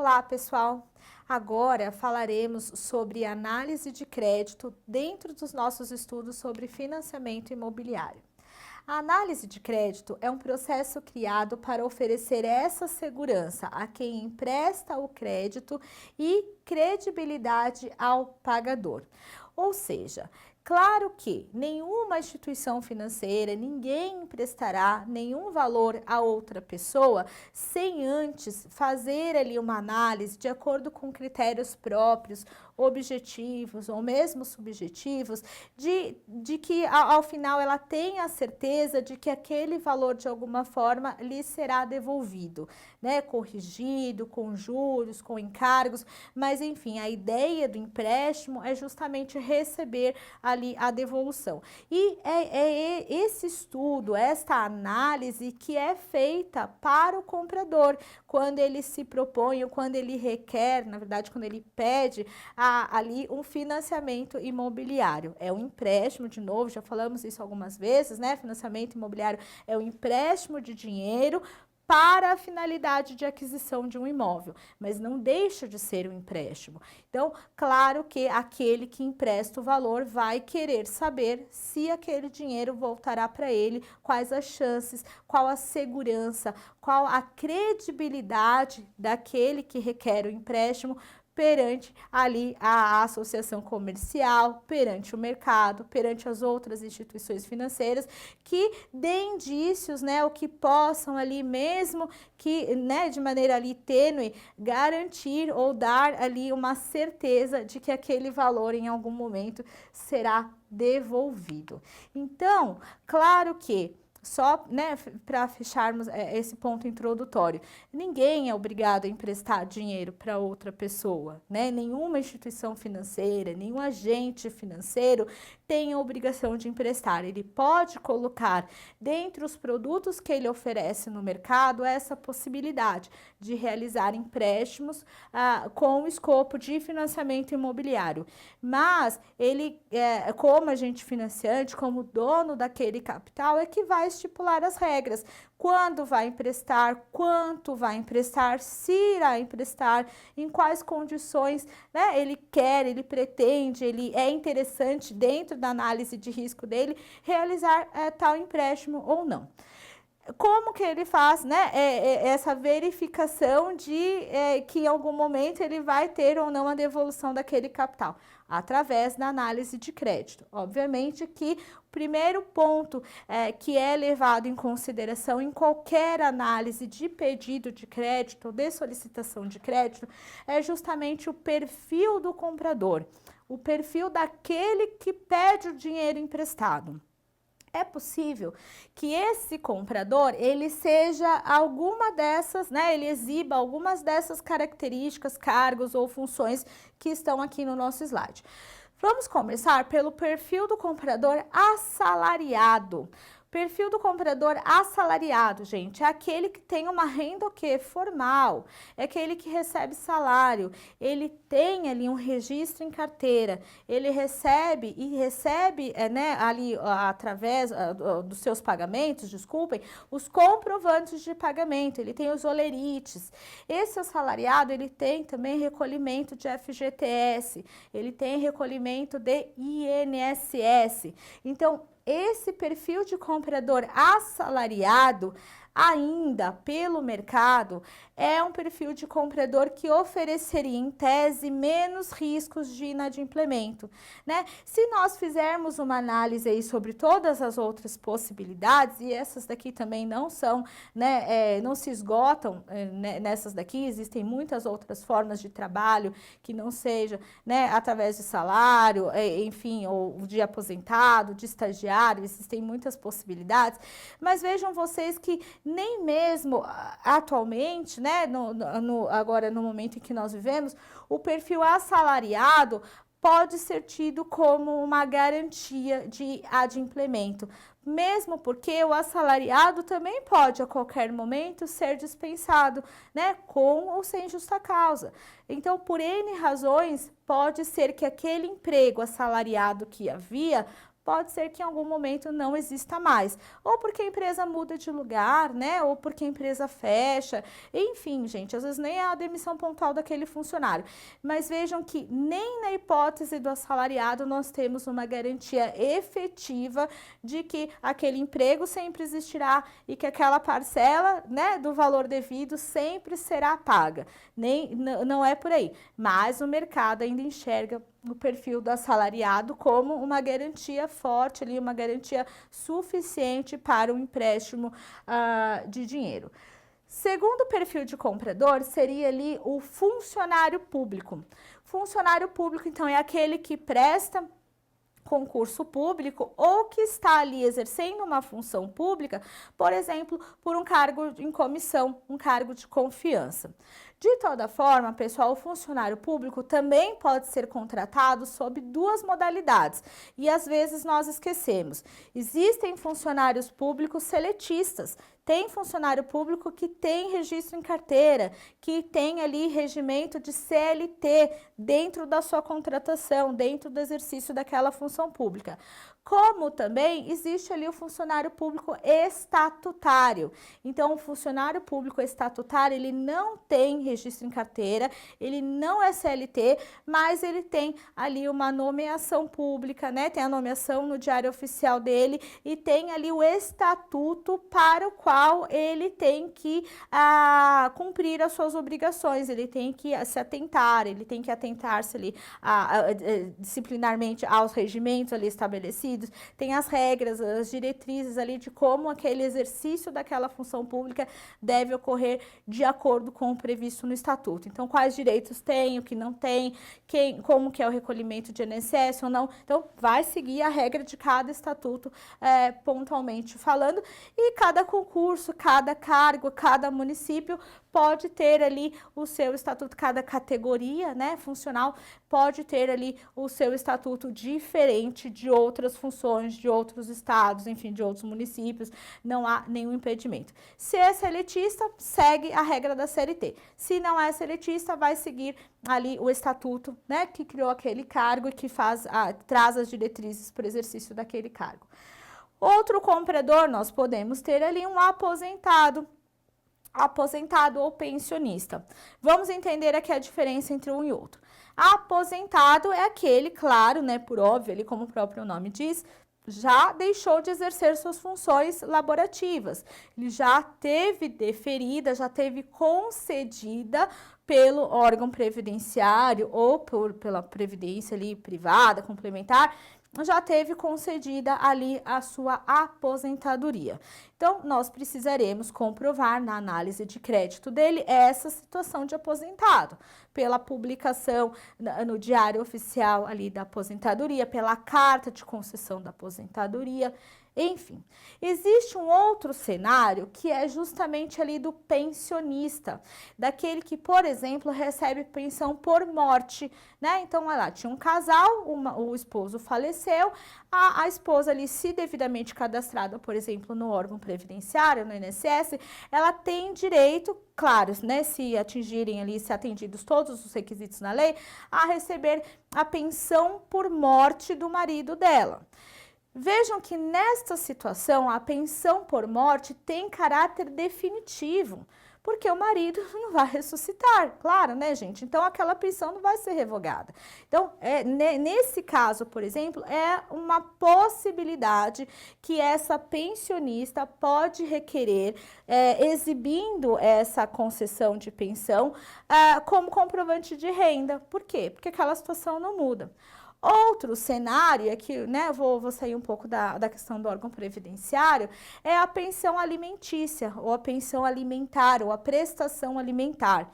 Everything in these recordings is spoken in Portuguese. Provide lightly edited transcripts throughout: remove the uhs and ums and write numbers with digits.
Olá, pessoal! Agora falaremos sobre análise de crédito dentro dos nossos estudos sobre financiamento imobiliário. A análise de crédito é um processo criado para oferecer essa segurança a quem empresta o crédito e credibilidade ao pagador. Ou seja, claro que nenhuma instituição financeira, ninguém emprestará nenhum valor a outra pessoa sem antes fazer ali uma análise de acordo com critérios próprios, objetivos ou mesmo subjetivos, de que ao final ela tenha a certeza de que aquele valor de alguma forma lhe será devolvido, né? Corrigido, com juros, com encargos, mas enfim, a ideia do empréstimo é justamente receber ali a devolução. E é esse estudo, esta análise que é feita para o comprador, quando ele se propõe, ou quando ele requer, na verdade, quando ele pede ali um financiamento imobiliário. É um empréstimo, de novo, já falamos isso algumas vezes, né? Financiamento imobiliário é um empréstimo de dinheiro para a finalidade de aquisição de um imóvel, mas não deixa de ser um empréstimo. Então, claro que aquele que empresta o valor vai querer saber se aquele dinheiro voltará para ele, quais as chances, qual a segurança, qual a credibilidade daquele que requer o empréstimo perante ali a associação comercial, perante o mercado, perante as outras instituições financeiras que dêem indícios, né, o que possam ali mesmo que, né, de maneira ali tênue, garantir ou dar ali uma certeza de que aquele valor em algum momento será devolvido. Então, claro que só, né, para fecharmos esse ponto introdutório, ninguém é obrigado a emprestar dinheiro para outra pessoa, né? Nenhuma instituição financeira, nenhum agente financeiro tem a obrigação de emprestar. Ele pode colocar dentre os produtos que ele oferece no mercado essa possibilidade de realizar empréstimos com o escopo de financiamento imobiliário. Mas ele, como agente financiante, como dono daquele capital, é que vai estipular as regras. Quando vai emprestar, quanto vai emprestar, se irá emprestar, em quais condições, né, ele quer, ele pretende, ele é interessante dentro da análise de risco dele realizar tal empréstimo ou não. Como que ele faz, né, essa verificação de que em algum momento ele vai ter ou não a devolução daquele capital? Através da análise de crédito. Obviamente que o primeiro ponto que é levado em consideração em qualquer análise de pedido de crédito ou de solicitação de crédito é justamente o perfil do comprador, o perfil daquele que pede o dinheiro emprestado. É possível que esse comprador, ele seja alguma dessas, né, ele exiba algumas dessas características, cargos ou funções que estão aqui no nosso slide. Vamos começar pelo perfil do comprador assalariado. Perfil do comprador assalariado, gente, é aquele que tem uma renda o quê? Formal, é aquele que recebe salário, ele tem ali um registro em carteira, ele recebe né, ali através dos seus pagamentos, desculpem, os comprovantes de pagamento, ele tem os olerites. Esse assalariado, ele tem também recolhimento de FGTS, ele tem recolhimento de INSS. Então, esse perfil de comprador assalariado, ainda pelo mercado, é um perfil de comprador que ofereceria, em tese, menos riscos de inadimplemento, né? Se nós fizermos uma análise aí sobre todas as outras possibilidades, e essas daqui também não são, né, não se esgotam nessas daqui, existem muitas outras formas de trabalho que não seja, né, através de salário, enfim, ou de aposentado, de estagiário, existem muitas possibilidades, mas vejam vocês que nem mesmo atualmente, né, agora no momento em que nós vivemos, o perfil assalariado pode ser tido como uma garantia de adimplemento. mesmo porque o assalariado também pode a qualquer momento ser dispensado, né, com ou sem justa causa. Então, por N razões, pode ser que aquele emprego assalariado que havia pode ser que em algum momento não exista mais, ou porque a empresa muda de lugar, né, ou porque a empresa fecha, enfim, gente, às vezes nem é a demissão pontual daquele funcionário, mas vejam que nem na hipótese do assalariado nós temos uma garantia efetiva de que aquele emprego sempre existirá e que aquela parcela, né, do valor devido sempre será paga, não é por aí, mas o mercado ainda enxerga o perfil do assalariado como uma garantia forte, ali, uma garantia suficiente para o empréstimo de dinheiro. Segundo perfil de comprador, seria ali o funcionário público. Funcionário público, então, é aquele que presta concurso público ou que está ali exercendo uma função pública, por exemplo, por um cargo em comissão, um cargo de confiança. De toda forma, pessoal, o funcionário público também pode ser contratado sob duas modalidades e às vezes nós esquecemos. Existem funcionários públicos seletistas. Tem funcionário público que tem registro em carteira, que tem ali regimento de CLT dentro da sua contratação, dentro do exercício daquela função pública. Como também existe ali o funcionário público estatutário. Então, o funcionário público estatutário, ele não tem registro em carteira, ele não é CLT, mas ele tem ali uma nomeação pública, né? Tem a nomeação no diário oficial dele e tem ali o estatuto para o qual ele tem que cumprir as suas obrigações, ele tem que se atentar, ele tem que atentar-se ali disciplinarmente aos regimentos ali estabelecidos, tem as regras, as diretrizes ali de como aquele exercício daquela função pública deve ocorrer de acordo com o previsto no estatuto. Então, quais direitos tem, o que não tem, como que é o recolhimento de INSS ou não. Então, vai seguir a regra de cada estatuto pontualmente falando e cada concurso, cada cargo, cada município pode ter ali o seu estatuto, cada categoria, né, funcional pode ter ali o seu estatuto diferente de outras funções, de outros estados, enfim, de outros municípios, não há nenhum impedimento. Se é seletista, segue a regra da CLT. Se não é seletista, vai seguir ali o estatuto, né, que criou aquele cargo e que traz as diretrizes para o exercício daquele cargo. Outro comprador, nós podemos ter ali um aposentado ou pensionista. Vamos entender aqui a diferença entre um e outro. Aposentado é aquele, claro, né, por óbvio, ele, como o próprio nome diz, já deixou de exercer suas funções laborativas. Ele já teve deferida, já teve concedida pelo órgão previdenciário ou pela previdência ali privada, complementar, já teve concedida ali a sua aposentadoria. Então, nós precisaremos comprovar na análise de crédito dele essa situação de aposentado, pela publicação no Diário Oficial ali da aposentadoria, pela carta de concessão da aposentadoria, enfim. Existe um outro cenário que é justamente ali do pensionista, daquele que, por exemplo, recebe pensão por morte, né? Então, olha lá, tinha um casal, o esposo faleceu, a esposa ali, se devidamente cadastrada, por exemplo, no órgão previdenciário, no INSS, ela tem direito, claro, né, se atingirem ali, se atendidos todos os requisitos na lei, a receber a pensão por morte do marido dela. Vejam que nesta situação a pensão por morte tem caráter definitivo, porque o marido não vai ressuscitar, claro, né, gente? Então aquela pensão não vai ser revogada. Então, nesse caso, por exemplo, é uma possibilidade que essa pensionista pode requerer, exibindo essa concessão de pensão como comprovante de renda. Por quê? Porque aquela situação não muda. Outro cenário, aqui, né, vou sair um pouco da questão do órgão previdenciário, é a pensão alimentícia, ou a pensão alimentar, ou a prestação alimentar.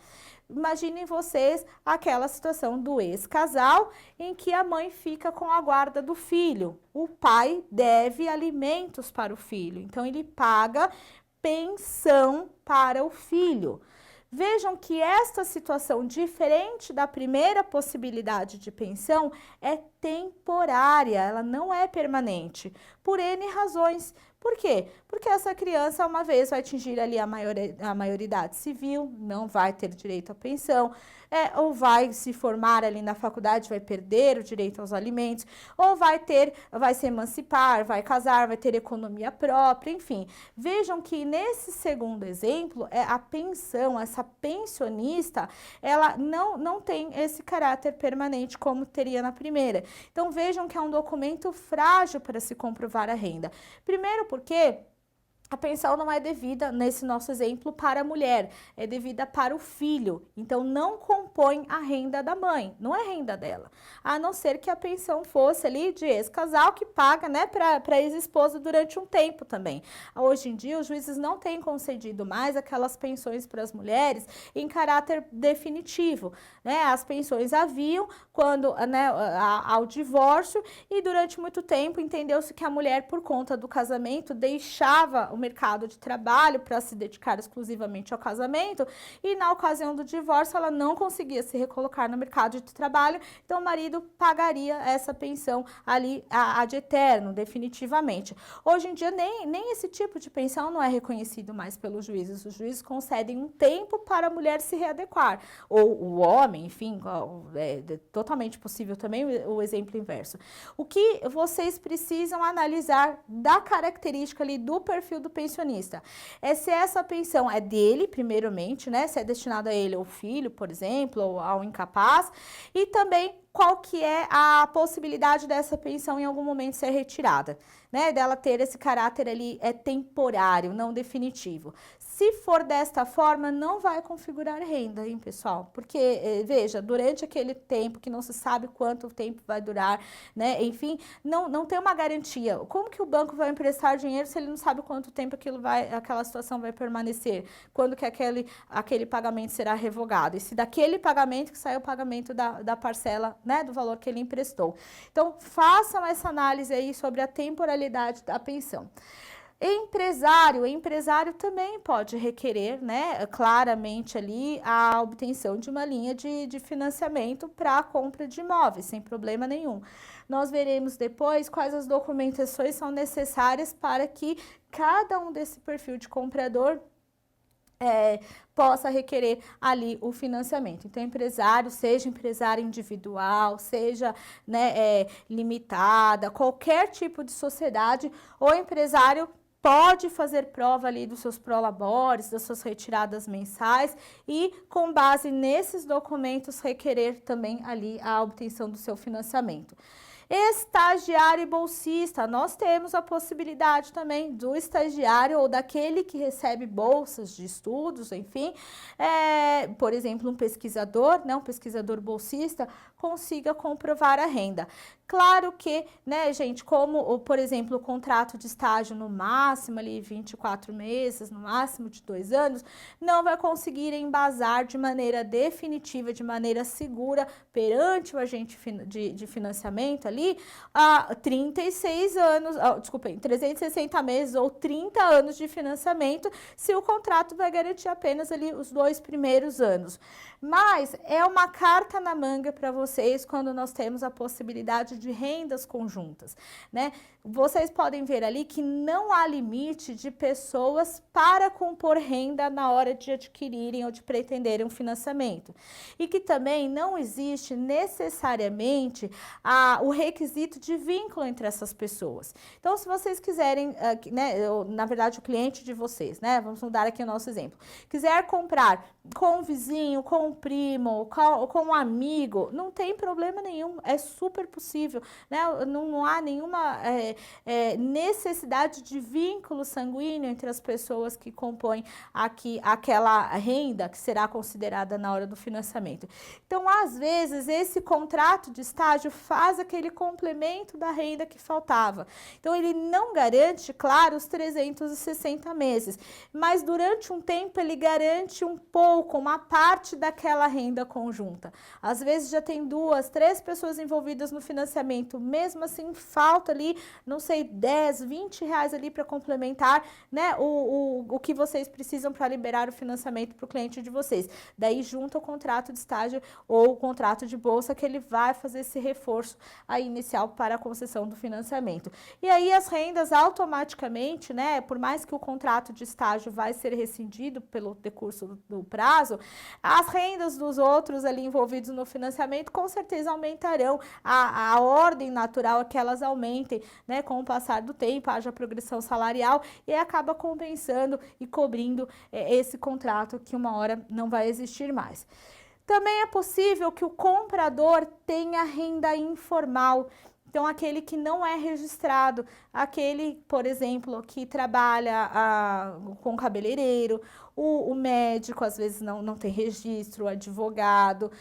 Imaginem vocês aquela situação do ex-casal em que a mãe fica com a guarda do filho. O pai deve alimentos para o filho, então ele paga pensão para o filho. Vejam que esta situação, diferente da primeira possibilidade de pensão, é temporária, ela não é permanente, por N razões. Por quê? Porque essa criança, uma vez vai atingir ali a maioridade civil, não vai ter direito à pensão, ou vai se formar ali na faculdade, vai perder o direito aos alimentos, ou vai se emancipar, vai casar, vai ter economia própria, enfim. Vejam que nesse segundo exemplo, a pensão, essa pensionista, ela não tem esse caráter permanente como teria na primeira. Então vejam que é um documento frágil para se comprovar a renda. Primeiro porque a pensão não é devida, nesse nosso exemplo, para a mulher, é devida para o filho. Então, não compõe a renda da mãe, não é renda dela. A não ser que a pensão fosse ali de ex-casal que paga, né, para ex-esposa durante um tempo também. Hoje em dia, os juízes não têm concedido mais aquelas pensões para as mulheres em caráter definitivo, né? As pensões haviam quando, né, ao divórcio e durante muito tempo entendeu-se que a mulher, por conta do casamento, deixava o mercado de trabalho para se dedicar exclusivamente ao casamento e na ocasião do divórcio ela não conseguia se recolocar no mercado de trabalho, então o marido pagaria essa pensão ali ad eterno, definitivamente. Hoje em dia nem esse tipo de pensão não é reconhecido mais pelos juízes, os juízes concedem um tempo para a mulher se readequar, ou o homem, enfim, é totalmente possível também o exemplo inverso. O que vocês precisam analisar da característica ali do perfil do pensionista é se essa pensão é dele, primeiramente, né? Se é destinada a ele ou filho, por exemplo, ou ao incapaz, e também qual que é a possibilidade dessa pensão em algum momento ser retirada, né? Dela ter esse caráter ali temporário, não definitivo. Se for desta forma, não vai configurar renda, hein, pessoal? Porque, veja, durante aquele tempo que não se sabe quanto tempo vai durar, né? Enfim, não tem uma garantia. Como que o banco vai emprestar dinheiro se ele não sabe quanto tempo aquela situação vai permanecer? Quando que aquele pagamento será revogado? E se daquele pagamento que sai o pagamento da parcela, né, do valor que ele emprestou. Então, façam essa análise aí sobre a temporalidade da pensão. Empresário também pode requerer, né, claramente ali a obtenção de uma linha de financiamento para a compra de imóveis, sem problema nenhum. Nós veremos depois quais as documentações são necessárias para que cada um desse perfil de comprador possa requerer ali o financiamento. Então, seja empresário individual, seja, né, limitada, qualquer tipo de sociedade, o empresário pode fazer prova ali dos seus prolabores, das suas retiradas mensais e, com base nesses documentos, requerer também ali a obtenção do seu financiamento. Estagiário e bolsista, nós temos a possibilidade também do estagiário ou daquele que recebe bolsas de estudos, enfim, por exemplo, um pesquisador, né, um pesquisador bolsista, consiga comprovar a renda. Claro que, né, gente, como, por exemplo, o contrato de estágio no máximo ali 24 meses, no máximo de 2 anos, não vai conseguir embasar de maneira definitiva, de maneira segura, perante o agente de financiamento ali, a 36 anos, desculpem, 360 meses ou 30 anos de financiamento, se o contrato vai garantir apenas ali os 2 primeiros anos. Mas é uma carta na manga para vocês quando nós temos a possibilidade de rendas conjuntas, né? Vocês podem ver ali que não há limite de pessoas para compor renda na hora de adquirirem ou de pretenderem um financiamento. E que também não existe necessariamente o requisito de vínculo entre essas pessoas. Então, se vocês quiserem, né, na verdade, o cliente de vocês, né? Vamos mudar aqui o nosso exemplo. Quiser comprar com um vizinho, com um primo, com um amigo, não tem problema nenhum, é super possível, né? Não há nenhuma necessidade de vínculo sanguíneo entre as pessoas que compõem aquela renda que será considerada na hora do financiamento. Então, às vezes, esse contrato de estágio faz aquele complemento da renda que faltava. Então, ele não garante, claro, os 360 meses, mas durante um tempo ele garante um pouco, uma parte aquela renda conjunta. Às vezes já tem 2, 3 pessoas envolvidas no financiamento, mesmo assim falta ali, não sei, 10, 20 reais ali para complementar, né, o que vocês precisam para liberar o financiamento para o cliente de vocês. Daí junta o contrato de estágio ou o contrato de bolsa que ele vai fazer esse reforço aí inicial para a concessão do financiamento. E aí as rendas automaticamente, né, por mais que o contrato de estágio vai ser rescindido pelo decurso do prazo, as rendas dos outros ali envolvidos no financiamento com certeza aumentarão. A ordem natural é que elas aumentem, né, com o passar do tempo, haja progressão salarial e acaba compensando e cobrindo esse contrato que uma hora não vai existir mais. Também é possível que o comprador tenha renda informal. Então, aquele que não é registrado, aquele, por exemplo, que trabalha com cabeleireiro, o médico às vezes não tem registro, o advogado,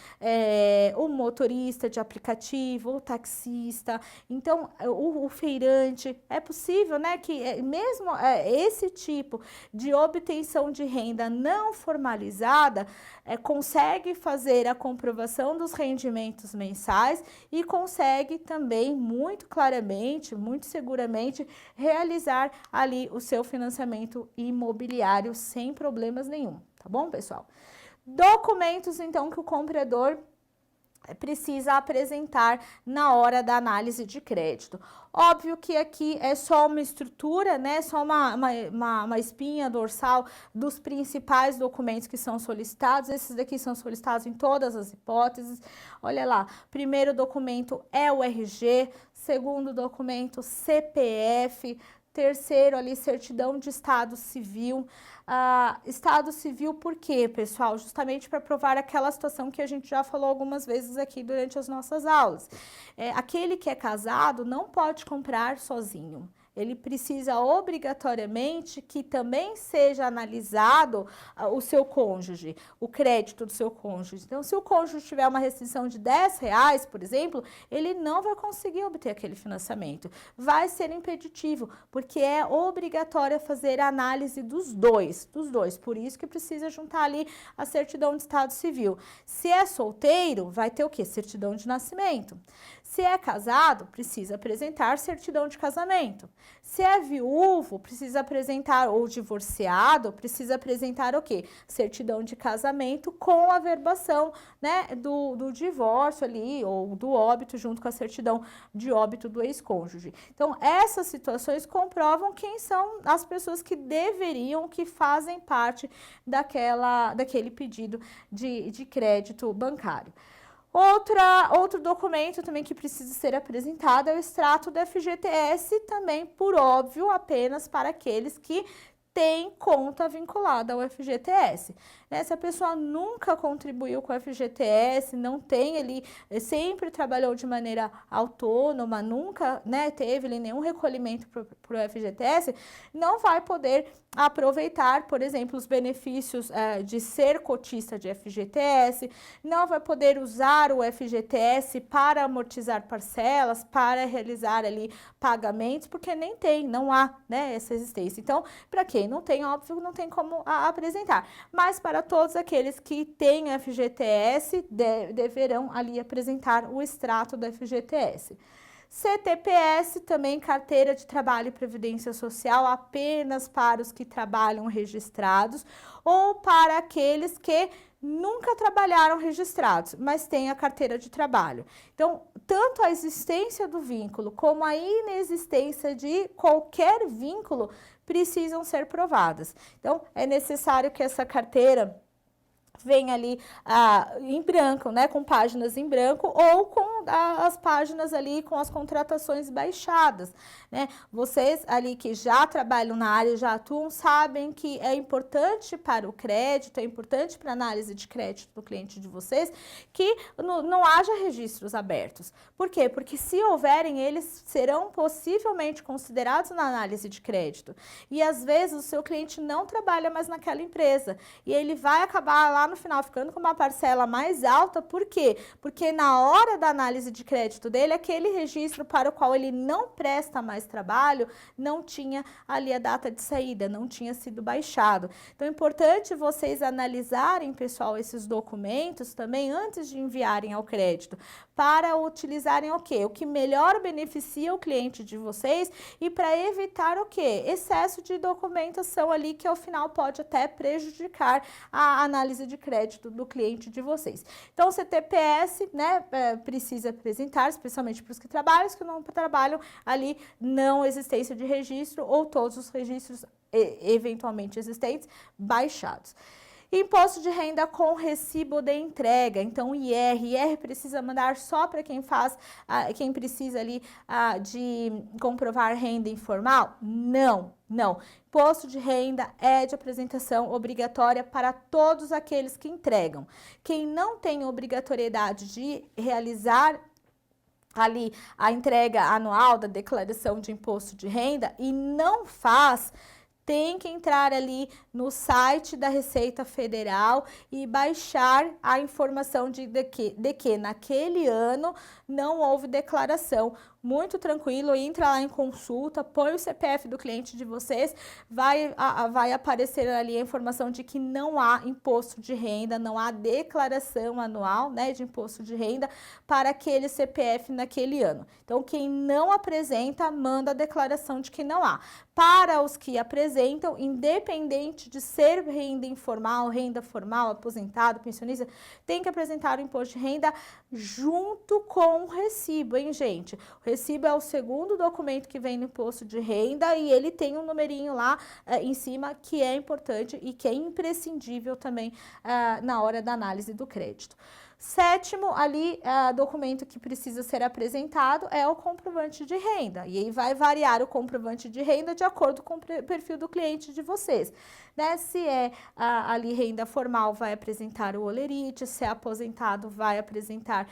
o motorista de aplicativo, o taxista, então o feirante, é possível, né, que mesmo esse tipo de obtenção de renda não formalizada consegue fazer a comprovação dos rendimentos mensais e consegue também muito claramente, muito seguramente realizar ali o seu financiamento imobiliário sem problemas nenhum, tá bom, pessoal? Documentos, então, que o comprador precisa apresentar na hora da análise de crédito. Óbvio que aqui é só uma estrutura, né? Só uma espinha dorsal dos principais documentos que são solicitados. Esses daqui são solicitados em todas as hipóteses. Olha lá, primeiro documento é o RG, segundo documento CPF, terceiro ali certidão de estado civil. Estado civil por quê, pessoal? Justamente para provar aquela situação que a gente já falou algumas vezes aqui durante as nossas aulas. Aquele que é casado não pode comprar sozinho. Ele precisa obrigatoriamente que também seja analisado o seu cônjuge, o crédito do seu cônjuge. Então, se o cônjuge tiver uma restrição de R$10, por exemplo, ele não vai conseguir obter aquele financiamento. Vai ser impeditivo, porque é obrigatório fazer a análise dos dois. Por isso que precisa juntar ali a certidão de estado civil. Se é solteiro, vai ter o quê? Certidão de nascimento. Se é casado, precisa apresentar certidão de casamento. Se é viúvo, precisa apresentar, ou divorciado, precisa apresentar o quê? Certidão de casamento com a averbação, né, do divórcio ali, ou do óbito, junto com a certidão de óbito do ex-cônjuge. Então, essas situações comprovam quem são as pessoas que deveriam, que fazem parte daquele pedido de crédito bancário. Outro documento também que precisa ser apresentado é o extrato do FGTS, também, por óbvio, apenas para aqueles que têm conta vinculada ao FGTS. Se a pessoa nunca contribuiu com o FGTS, não tem ali, sempre trabalhou de maneira autônoma, nunca, né, teve ali nenhum recolhimento para o FGTS, não vai poder aproveitar, por exemplo, os benefícios de ser cotista de FGTS, não vai poder usar o FGTS para amortizar parcelas, para realizar ali pagamentos, porque nem tem, não há, né, essa existência. Então, para quem não tem, óbvio, não tem como apresentar. Mas para todos aqueles que têm FGTS, deverão ali apresentar o extrato do FGTS. CTPS, também carteira de trabalho e previdência social, apenas para os que trabalham registrados ou para aqueles que nunca trabalharam registrados, mas têm a carteira de trabalho. Então, tanto a existência do vínculo como a inexistência de qualquer vínculo precisam ser provadas. Então, é necessário que essa carteira vem ali em branco, né, com páginas em branco ou com as páginas ali com as contratações baixadas, né? Vocês ali que já trabalham na área, já atuam, sabem que é importante para o crédito, é importante para a análise de crédito do cliente de vocês que não haja registros abertos. Por quê? Porque se houverem, eles serão possivelmente considerados na análise de crédito. E às vezes o seu cliente não trabalha mais naquela empresa e ele vai acabar lá lá no final ficando com uma parcela mais alta. Por quê? Porque na hora da análise de crédito dele, aquele registro para o qual ele não presta mais trabalho, não tinha ali a data de saída, não tinha sido baixado. Então, é importante vocês analisarem, pessoal, esses documentos também antes de enviarem ao crédito, para utilizarem o quê? O que melhor beneficia o cliente de vocês e para evitar o quê? Excesso de documentação ali que ao final pode até prejudicar a análise de crédito do cliente de vocês. Então, o CTPS, né, precisa apresentar, especialmente para os que trabalham, os que não trabalham ali, não existência de registro ou todos os registros eventualmente existentes baixados. Imposto de renda com recibo de entrega, então IR precisa mandar só para quem faz, quem precisa ali de comprovar renda informal? Não. Imposto de renda é de apresentação obrigatória para todos aqueles que entregam. Quem não tem obrigatoriedade de realizar ali a entrega anual da declaração de imposto de renda e não faz, tem que entrar ali no site da Receita Federal e baixar a informação de que naquele ano não houve declaração. Muito tranquilo, entra lá em consulta, põe o CPF do cliente de vocês, vai aparecer ali a informação de que não há imposto de renda, não há declaração anual, né, de imposto de renda para aquele CPF naquele ano. Então, quem não apresenta, manda a declaração de que não há. Para os que apresentam, independente de ser renda informal, renda formal, aposentado, pensionista, tem que apresentar o imposto de renda junto com o recibo, hein, gente? O recibo é o segundo documento que vem no imposto de renda e ele tem um numerinho lá em cima que é importante e que é imprescindível também na hora da análise do crédito. Sétimo, ali, documento que precisa ser apresentado é o comprovante de renda. E aí vai variar o comprovante de renda de acordo com o perfil do cliente de vocês. Né? Se é ali renda formal, vai apresentar o holerite, se é aposentado, vai apresentar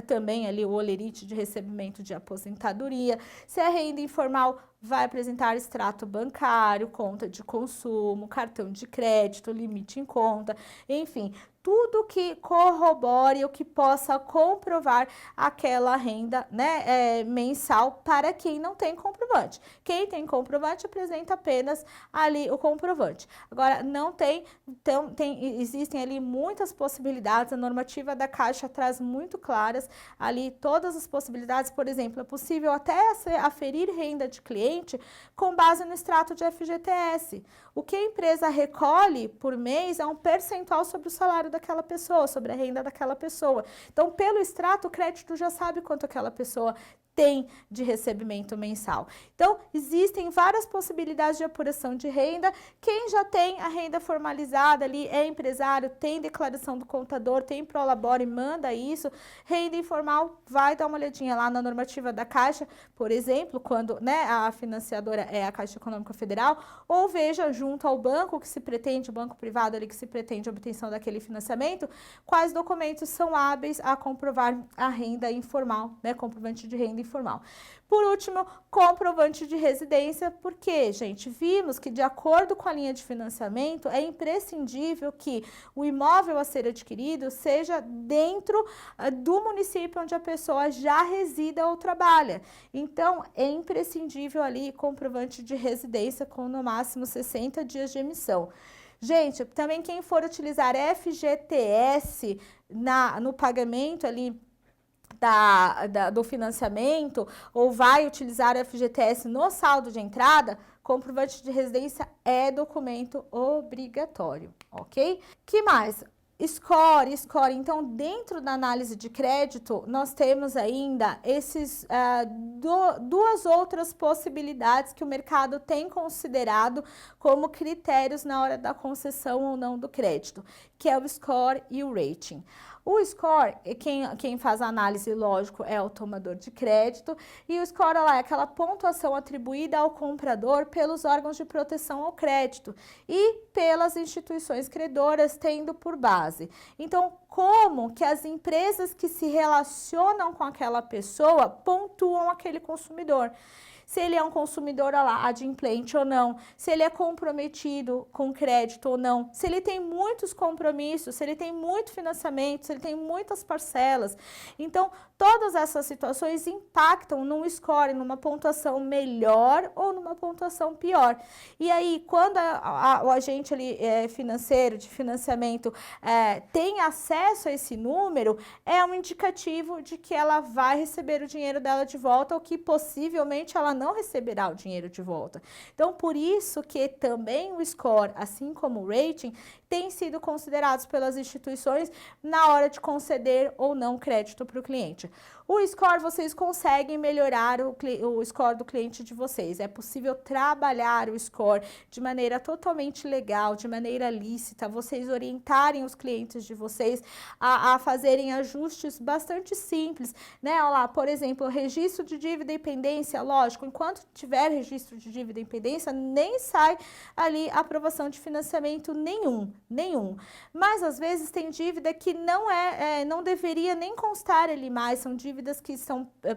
também ali o holerite de recebimento de aposentadoria. Se é renda informal, vai apresentar extrato bancário, conta de consumo, cartão de crédito, limite em conta, enfim, tudo que corrobore ou que possa comprovar aquela renda, né, mensal para quem não tem comprovante. Quem tem comprovante apresenta apenas ali o comprovante. Agora, não tem, então existem ali muitas possibilidades, a normativa da Caixa traz muito claras ali todas as possibilidades, por exemplo, é possível até aferir renda de cliente com base no extrato de FGTS. O que a empresa recolhe por mês é um percentual sobre o salário daquela pessoa, sobre a renda daquela pessoa. Então, pelo extrato, o crédito já sabe quanto aquela pessoa tem de recebimento mensal. Então, existem várias possibilidades de apuração de renda. Quem já tem a renda formalizada ali, é empresário, tem declaração do contador, tem Prolabore, manda isso. Renda informal, vai dar uma olhadinha lá na normativa da Caixa, por exemplo, quando, né, a financiadora é a Caixa Econômica Federal, ou veja junto ao banco que se pretende, o banco privado ali que se pretende a obtenção daquele financiamento, quais documentos são hábeis a comprovar a renda informal, né, comprovante de renda informal. Por último, comprovante de residência, porque, gente, vimos que de acordo com a linha de financiamento, é imprescindível que o imóvel a ser adquirido seja dentro do município onde a pessoa já resida ou trabalha. Então, é imprescindível ali comprovante de residência com no máximo 60 dias de emissão. Gente, também quem for utilizar FGTS no pagamento ali do financiamento ou vai utilizar o FGTS no saldo de entrada, comprovante de residência é documento obrigatório, ok? Que mais? Score. Então, dentro da análise de crédito, nós temos ainda duas outras possibilidades que o mercado tem considerado como critérios na hora da concessão ou não do crédito, que é o score e o rating. O score, quem faz a análise, lógico, é o tomador de crédito, e o score lá é aquela pontuação atribuída ao comprador pelos órgãos de proteção ao crédito e pelas instituições credoras, tendo por base. Então, como que as empresas que se relacionam com aquela pessoa pontuam aquele consumidor? se ele é um consumidor adimplente ou não, se ele é comprometido com crédito ou não, se ele tem muitos compromissos, se ele tem muito financiamento, se ele tem muitas parcelas. Então, todas essas situações impactam num score, numa pontuação melhor ou numa pontuação pior. E aí, quando o agente ali, financeiro, de financiamento, tem acesso a esse número, é um indicativo de que ela vai receber o dinheiro dela de volta ou que possivelmente ela não receberá o dinheiro de volta. Então, por isso que também o score, assim como o rating, têm sido considerados pelas instituições na hora de conceder ou não crédito para o cliente. O score, vocês conseguem melhorar o score do cliente de vocês. É possível trabalhar o score de maneira totalmente legal, de maneira lícita, vocês orientarem os clientes de vocês a fazerem ajustes bastante simples, né? Olha lá, por exemplo, registro de dívida e pendência, lógico, enquanto tiver registro de dívida e pendência, nem sai ali aprovação de financiamento nenhum. Mas às vezes tem dívida que não deveria nem constar ali mais, são dívidas que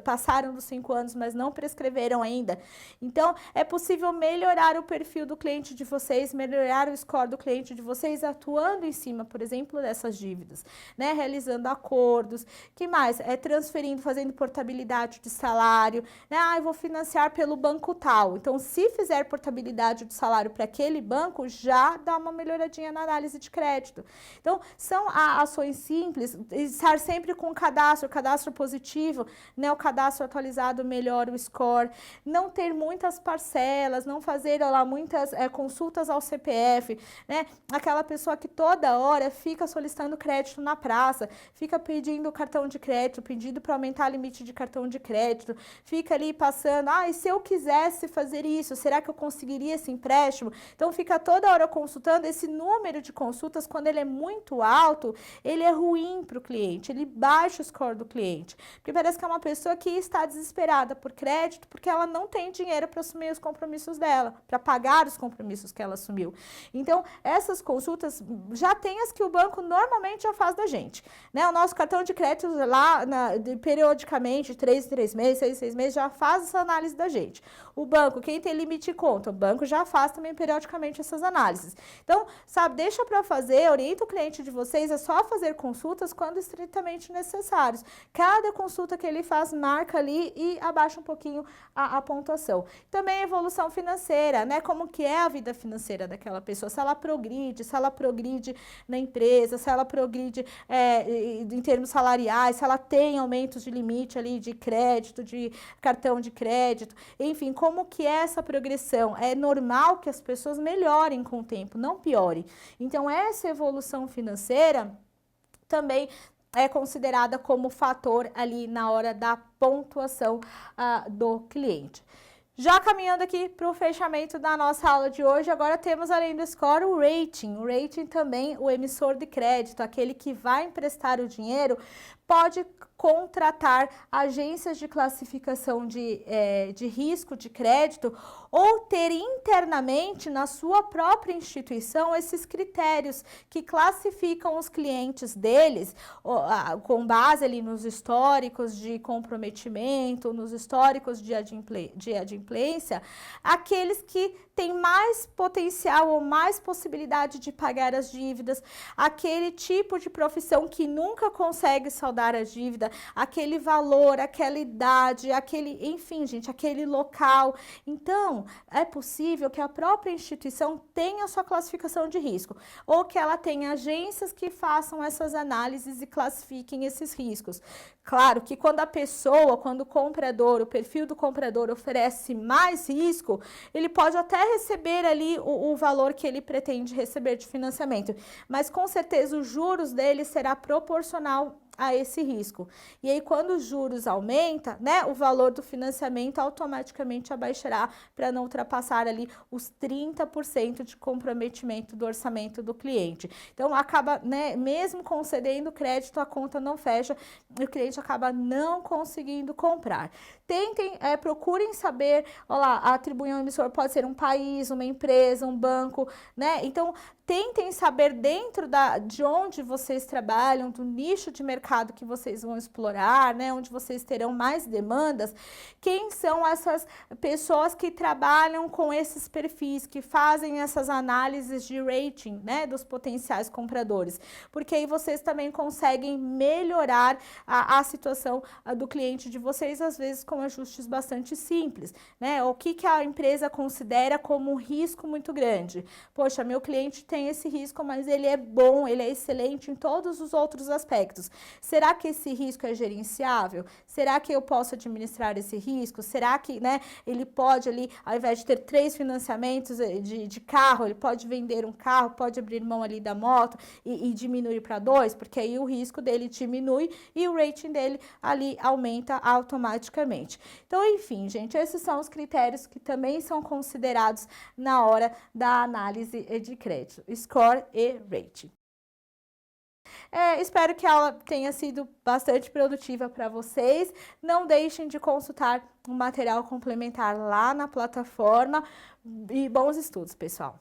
passaram dos 5 anos, mas não prescreveram ainda. Então, é possível melhorar o perfil do cliente de vocês, melhorar o score do cliente de vocês, atuando em cima, por exemplo, dessas dívidas, né? Realizando acordos, que mais? Transferindo, fazendo portabilidade de salário, né? Eu vou financiar pelo banco tal. Então, se fizer portabilidade de salário para aquele banco, já dá uma melhoradinha na análise de crédito. Então, são ações simples, estar sempre com cadastro positivo, né? O cadastro atualizado melhora o score, não ter muitas parcelas, não fazer lá muitas consultas ao CPF, né? Aquela pessoa que toda hora fica solicitando crédito na praça, fica pedindo cartão de crédito, pedindo para aumentar o limite de cartão de crédito, fica ali passando, e se eu quisesse fazer isso, será que eu conseguiria esse empréstimo? Então fica toda hora consultando. Esse número de consultas, quando ele é muito alto, ele é ruim para o cliente, ele baixa o score do cliente, porque parece que é uma pessoa que está desesperada por crédito, porque ela não tem dinheiro para assumir os compromissos dela, para pagar os compromissos que ela assumiu. Então, essas consultas, já tem as que o banco normalmente já faz da gente, né? O nosso cartão de crédito lá, periodicamente, 3 em 3 meses, 6 em 6 meses, já faz essa análise da gente. O banco, quem tem limite de conta, o banco já faz também periodicamente essas análises. Então, sabe, deixa para fazer, orienta o cliente de vocês, é só fazer consultas quando estritamente necessários. Cada consulta que ele faz, marca ali e abaixa um pouquinho a pontuação. Também evolução financeira, né? Como que é a vida financeira daquela pessoa, se ela progride na empresa, se ela progride em termos salariais, se ela tem aumentos de limite ali de crédito, de cartão de crédito, enfim, como que é essa progressão? É normal que as pessoas melhorem com o tempo, não piorem. Então, essa evolução financeira também é considerada como fator ali na hora da pontuação do cliente. Já caminhando aqui para o fechamento da nossa aula de hoje, agora temos, além do score, o rating. O rating também, o emissor de crédito, aquele que vai emprestar o dinheiro, pode contratar agências de classificação de risco de crédito ou ter internamente na sua própria instituição esses critérios que classificam os clientes deles com base ali nos históricos de comprometimento, nos históricos de adimplência, aqueles que têm mais potencial ou mais possibilidade de pagar as dívidas, aquele tipo de profissão que nunca consegue saldar a dívida, aquele valor, aquela idade, enfim, gente, aquele local. Então, é possível que a própria instituição tenha a sua classificação de risco, ou que ela tenha agências que façam essas análises e classifiquem esses riscos. Claro que quando o comprador, o perfil do comprador oferece mais risco, ele pode até receber ali o valor que ele pretende receber de financiamento, mas com certeza os juros dele será proporcional a esse risco. E aí, quando os juros aumentam, né, o valor do financiamento automaticamente abaixará para não ultrapassar ali os 30% de comprometimento do orçamento do cliente. Então, acaba, né, mesmo concedendo crédito, a conta não fecha e o cliente acaba não conseguindo comprar. Procurem saber, olha lá, atribuir um emissor, pode ser um país, uma empresa, um banco, né? Então, tentem saber dentro de onde vocês trabalham, do nicho de mercado que vocês vão explorar, né, onde vocês terão mais demandas, quem são essas pessoas que trabalham com esses perfis, que fazem essas análises de rating, né, dos potenciais compradores, porque aí vocês também conseguem melhorar a situação do cliente de vocês, às vezes com ajustes bastante simples, né, o que a empresa considera como um risco muito grande. Poxa, meu cliente tem esse risco, mas ele é bom, ele é excelente em todos os outros aspectos. Será que esse risco é gerenciável? Será que eu posso administrar esse risco? Será que, né, ele pode ali, ao invés de ter 3 financiamentos de carro, ele pode vender um carro, pode abrir mão ali da moto e diminuir para 2, porque aí o risco dele diminui e o rating dele ali aumenta automaticamente. Então, enfim, gente, esses são os critérios que também são considerados na hora da análise de crédito, score e rating. Espero que a aula tenha sido bastante produtiva para vocês. Não deixem de consultar o material complementar lá na plataforma. E bons estudos, pessoal!